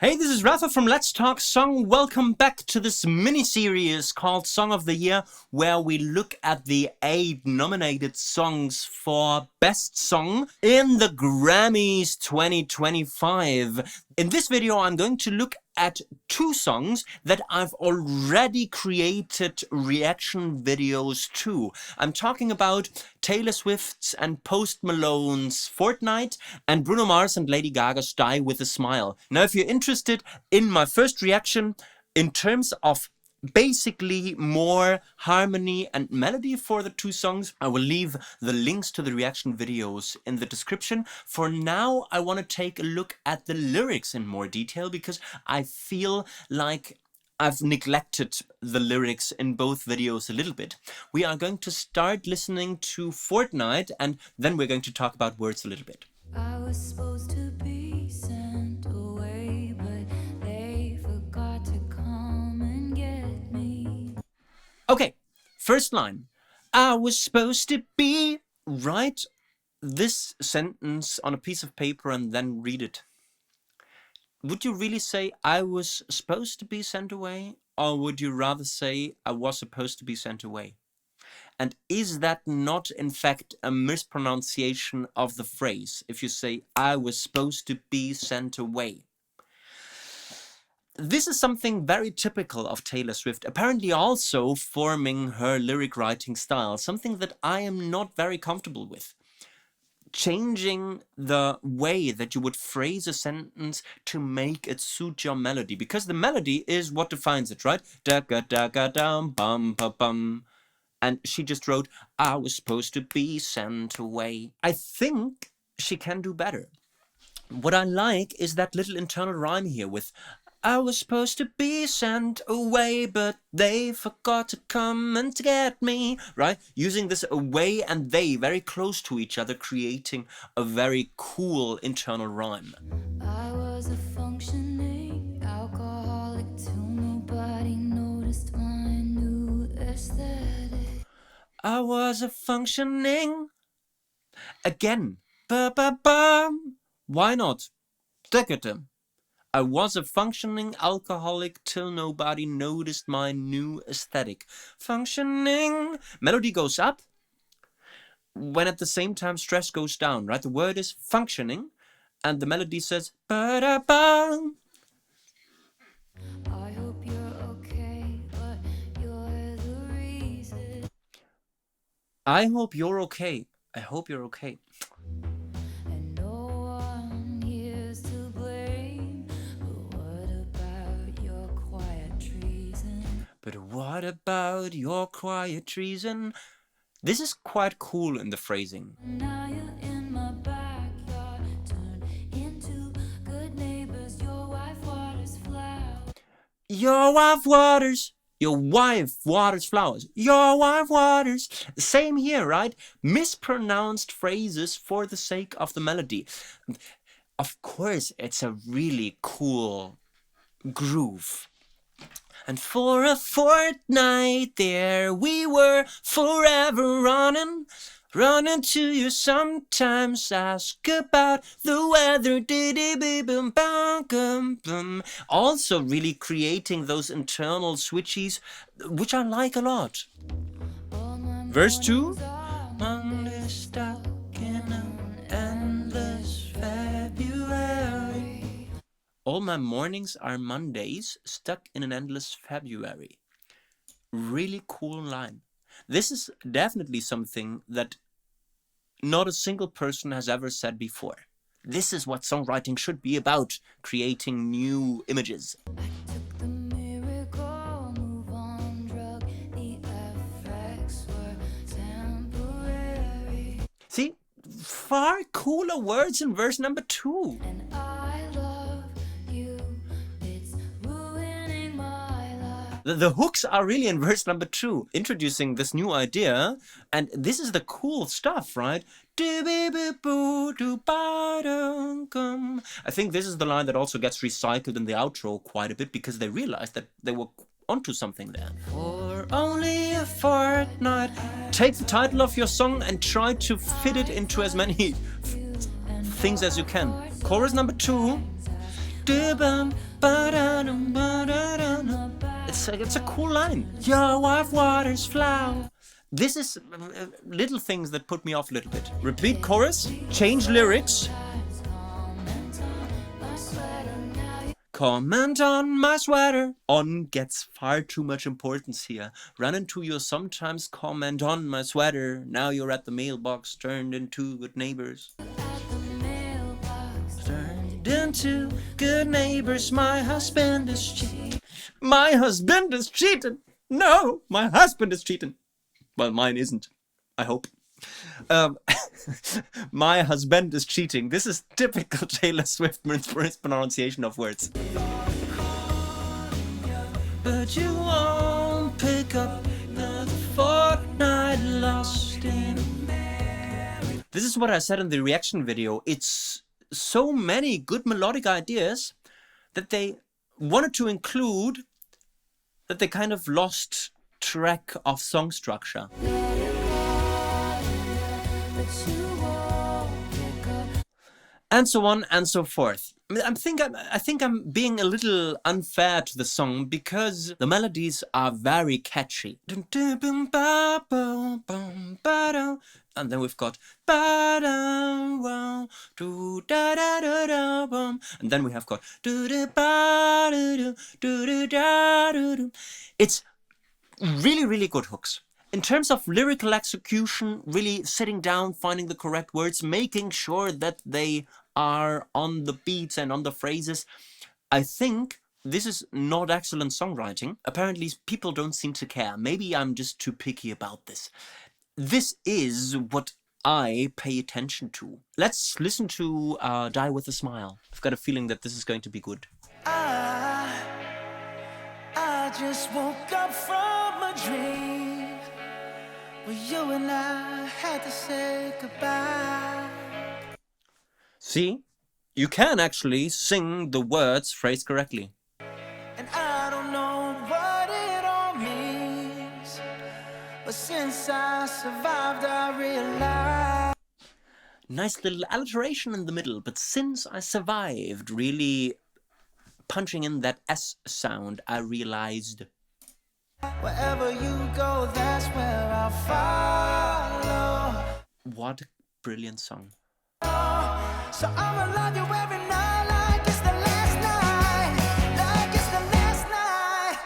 Hey, this is Rafa from Let's Talk Song. Welcome back to this mini-series called Song of the Year, where we look at the 8 nominated songs for Best Song in the Grammys 2025. In this video, I'm going to look at 2 songs that I've already created reaction videos to. I'm talking about Taylor Swift's and Post Malone's Fortnight and Bruno Mars and Lady Gaga's Die With a Smile. Now, if you're interested in my first reaction in terms of basically more harmony and melody for the 2 songs, I will leave the links to the reaction videos in the description. For now, I want to take a look at the lyrics in more detail because I feel like I've neglected the lyrics in both videos a little bit. We are going to start listening to Fortnight and then we're going to talk about words a little bit. I was supposed to be sent away, but they forgot to come and get me. Okay, first line. I was supposed to be. Write this sentence on a piece of paper and then read it. Would you really say I was supposed to be sent away? Or would you rather say I was supposed to be sent away? And is that not in fact a mispronunciation of the phrase if you say I was supposed to be sent away? This is something very typical of Taylor Swift, apparently also forming her lyric writing style, something that I am not very comfortable with. Changing the way that you would phrase a sentence to make it suit your melody, because the melody is what defines it, right? Da-ga da-ga dum bum ba bum. And she just wrote, I was supposed to be sent away. I think she can do better. What I like is that little internal rhyme here with I was supposed to be sent away, but they forgot to come and to get me, right? Using this away and they very close to each other, creating a very cool internal rhyme. I was a functioning alcoholic till nobody noticed my new aesthetic. I was a functioning. Again. Ba-ba-bum. Why not? Decadent. I was a functioning alcoholic till nobody noticed my new aesthetic. Functioning. Melody goes up when at the same time stress goes down, right? The word is functioning and the melody says ba-da-bum. I hope you're okay, but you're the reason. I hope you're okay. I hope you're okay. And no one here's to blame. But what about your quiet treason? But what about your quiet treason? This is quite cool in the phrasing. Now you're in my backyard, turn into good neighbors. Your wife waters flowers. Your wife waters. Your wife waters flowers. Your wife waters. Same here, right? Mispronounced phrases for the sake of the melody. Of course, it's a really cool groove. And for a fortnight there we were, forever running to you. Sometimes ask about the weather. Also really creating those internal switches, which I like a lot. Verse 2. Monday stuck in an endless February. All my mornings are Mondays, stuck in an endless February. Really cool line. This is definitely something that not a single person has ever said before. This is what songwriting should be about, creating new images. I took the miracle move on drug. The effects were temporary. See, far cooler words in verse number 2. And I love you. It's ruining my life. The hooks are really in verse number 2, introducing this new idea, and this is the cool stuff, right? I think this is the line that also gets recycled in the outro quite a bit because they realized that they were onto something there. For only a fortnight. Take the title of your song and try to fit it into as many things as you can. Chorus number 2. It's a cool line. Your wife waters flower. This is little things that put me off a little bit. Repeat chorus, change lyrics. Comment on my sweater. On gets far too much importance here. Run into your sometimes comment on my sweater. Now you're at the mailbox, turned into good neighbors. Turned into good neighbors. My husband is cheating. My husband is cheating. No, my husband is cheating. Well, mine isn't. I hope. My husband is cheating. This is typical Taylor Swift pronunciation of words. But you won't pick up the fortnight lost in. This is what I said in the reaction video. It's so many good melodic ideas that they wanted to include that they kind of lost track of song structure. And so on and so forth. I think I'm being a little unfair to the song because the melodies are very catchy. And then we've got and then we have got it's really, really good hooks. In terms of lyrical execution, really sitting down, finding the correct words, making sure that they are on the beats and on the phrases, I think this is not excellent songwriting. Apparently people don't seem to care. Maybe I'm just too picky about this. This is what I pay attention to. Let's listen to Die With A Smile. I've got a feeling that this is going to be good. I just woke up from a dream where you and I had to say goodbye. See, you can actually sing the words phrased correctly. And I don't know what it all means, but since I survived, I realized. Nice little alliteration in the middle, but since I survived, really punching in that S sound, I realized. Wherever you go, that's where I'll follow. What a brilliant song. So I'ma love you every night like it's the last night, like it's the last night.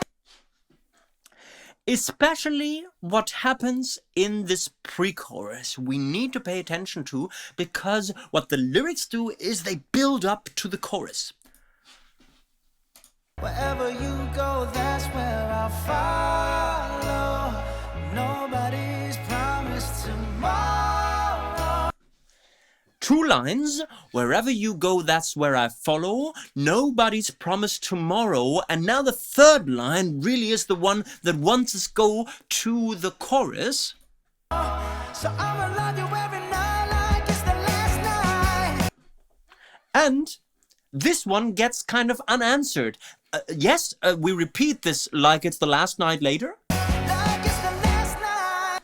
Especially what happens in this pre-chorus, we need to pay attention to, because what the lyrics do is they build up to the chorus. Wherever you go, that's where I'll follow. Nobody's promised tomorrow. Two lines, wherever you go, that's where I follow. Nobody's promised tomorrow. And now the third line really is the one that wants us go to the chorus. So I'ma love you every night like it's the last night. And this one gets kind of unanswered. Yes, we repeat this like it's the last night later. Like it's the last night.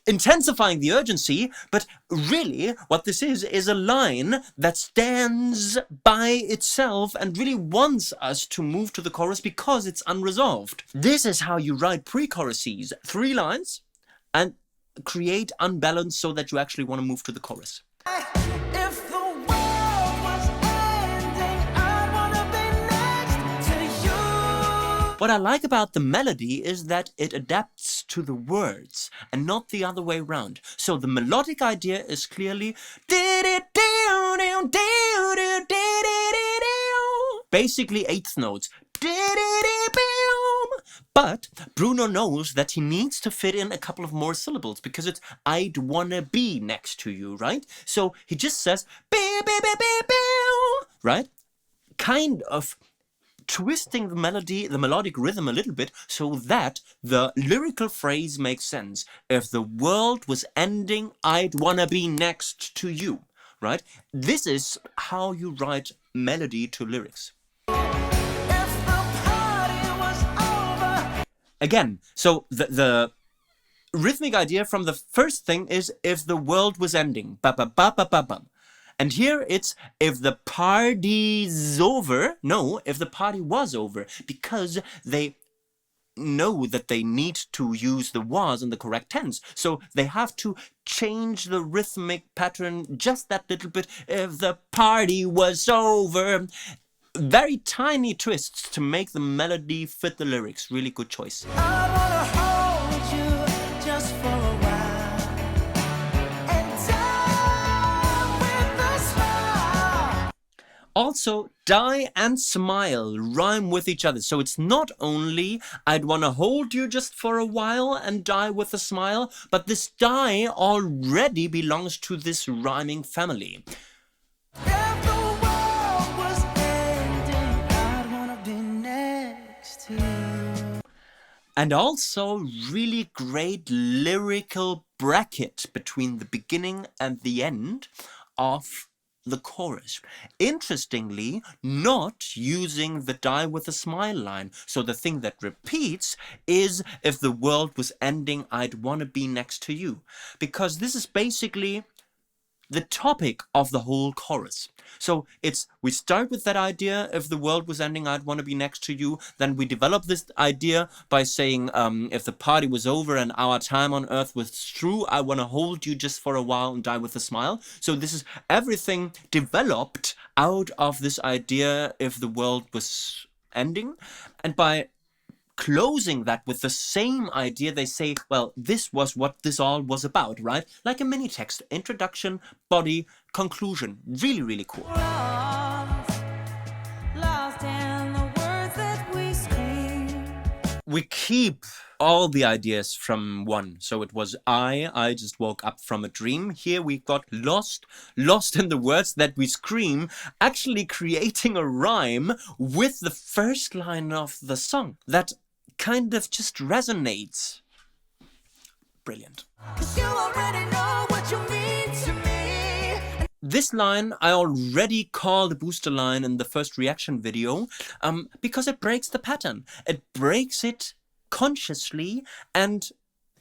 Intensifying the urgency, but really what this is a line that stands by itself and really wants us to move to the chorus because it's unresolved. This is how you write pre-choruses. 3 lines and create unbalance so that you actually want to move to the chorus. If the world was ending, I'd wanna be next to you. What I like about the melody is that it adapts to the words and not the other way around. So the melodic idea is clearly basically eighth notes. But Bruno knows that he needs to fit in a couple of more syllables because it's I'd wanna be next to you, right? So he just says right? Kind of twisting the melody, the melodic rhythm a little bit so that the lyrical phrase makes sense. If the world was ending, I'd wanna be next to you, right? This is how you write melody to lyrics. If the party was over. Again, so the rhythmic idea from the first thing is if the world was ending, ba ba ba ba ba ba. And here it's if the party's over. No, if the party was over, because they know that they need to use the was in the correct tense. So they have to change the rhythmic pattern just that little bit. If the party was over. Very tiny twists to make the melody fit the lyrics. Really good choice. I wanna hold you just for a while and die with a smile. Also, die and smile rhyme with each other. So it's not only I'd wanna hold you just for a while and die with a smile, but this die already belongs to this rhyming family. If the world was ending, I'd wanna be next to you. And also really great lyrical bracket between the beginning and the end of the chorus. Interestingly, not using the die with a smile line. So the thing that repeats is if the world was ending, I'd wanna be next to you. Because this is basically the topic of the whole chorus. So we start with that idea, if the world was ending, I'd want to be next to you. Then we develop this idea by saying, if the party was over and our time on earth was through, I want to hold you just for a while and die with a smile. So this is everything developed out of this idea, if the world was ending. And by closing that with the same idea, they say, well, this was what this all was about, right? Like a mini text, introduction, body, conclusion. Really, really cool. Lost in the words that we scream. We keep all the ideas from one. So it was I just woke up from a dream. Here we got lost in the words that we scream, actually creating a rhyme with the first line of the song that kind of just resonates. Brilliant. 'Cause you already know what you mean to me. This line I already called the booster line in the first reaction video, because it breaks the pattern. It breaks it consciously and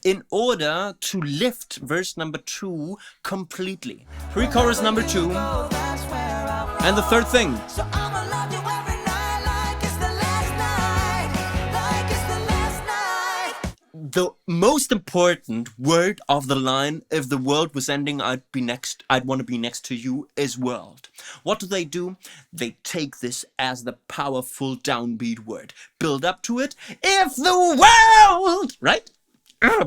in order to lift verse number 2 completely. Pre-chorus number 2, Oh, that's where I'm and the third thing. So I'ma love you every night like it's the last night. Like it's the last night. The most important word of the line, if the world was ending, I'd want to be next to you, is world. What do? They take this as the powerful downbeat word. Build up to it. If the world, right?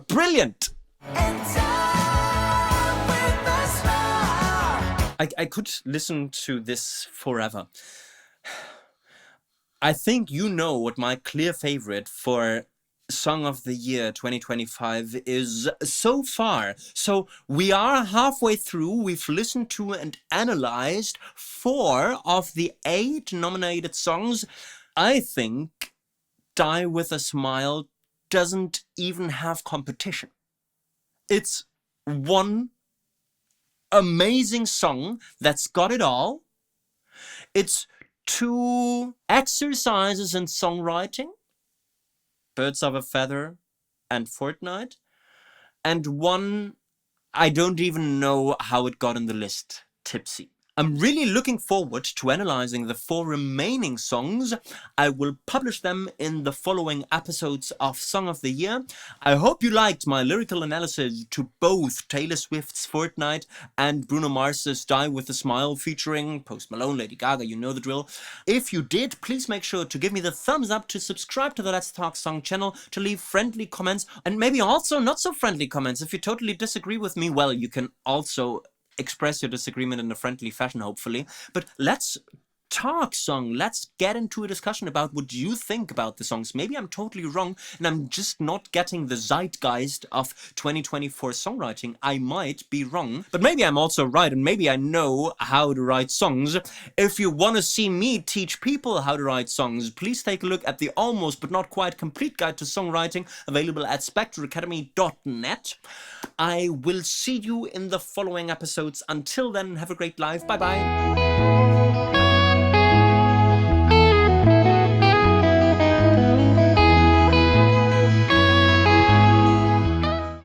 Brilliant. And die with a smile. I could listen to this forever. I think you know what my clear favorite for Song of the Year 2025 is so far. So we are halfway through. We've listened to and analyzed 4 of the 8 nominated songs. I think Die With a Smile doesn't even have competition. It's one amazing song that's got it all. It's 2 exercises in songwriting, Birds of a Feather and Fortnight, and 1, I don't even know how it got in the list, Tipsy. I'm really looking forward to analyzing the 4 remaining songs. I will publish them in the following episodes of Song of the Year. I hope you liked my lyrical analysis to both Taylor Swift's Fortnight and Bruno Mars's Die With a Smile featuring Post Malone, Lady Gaga, you know the drill. If you did, please make sure to give me the thumbs up, to subscribe to the Let's Talk Song channel, to leave friendly comments, and maybe also not so friendly comments. If you totally disagree with me, well, you can also express your disagreement in a friendly fashion, hopefully. But let's talk song. Let's get into a discussion about what you think about the songs. Maybe I'm totally wrong and I'm just not getting the zeitgeist of 2024 songwriting. I might be wrong, but maybe I'm also right, and maybe I know how to write songs. If you want to see me teach people how to write songs, please take a look at the almost but not quite complete guide to songwriting, available at spectreacademy.net. I will see you in the following episodes. Until then, have a great life. Bye bye.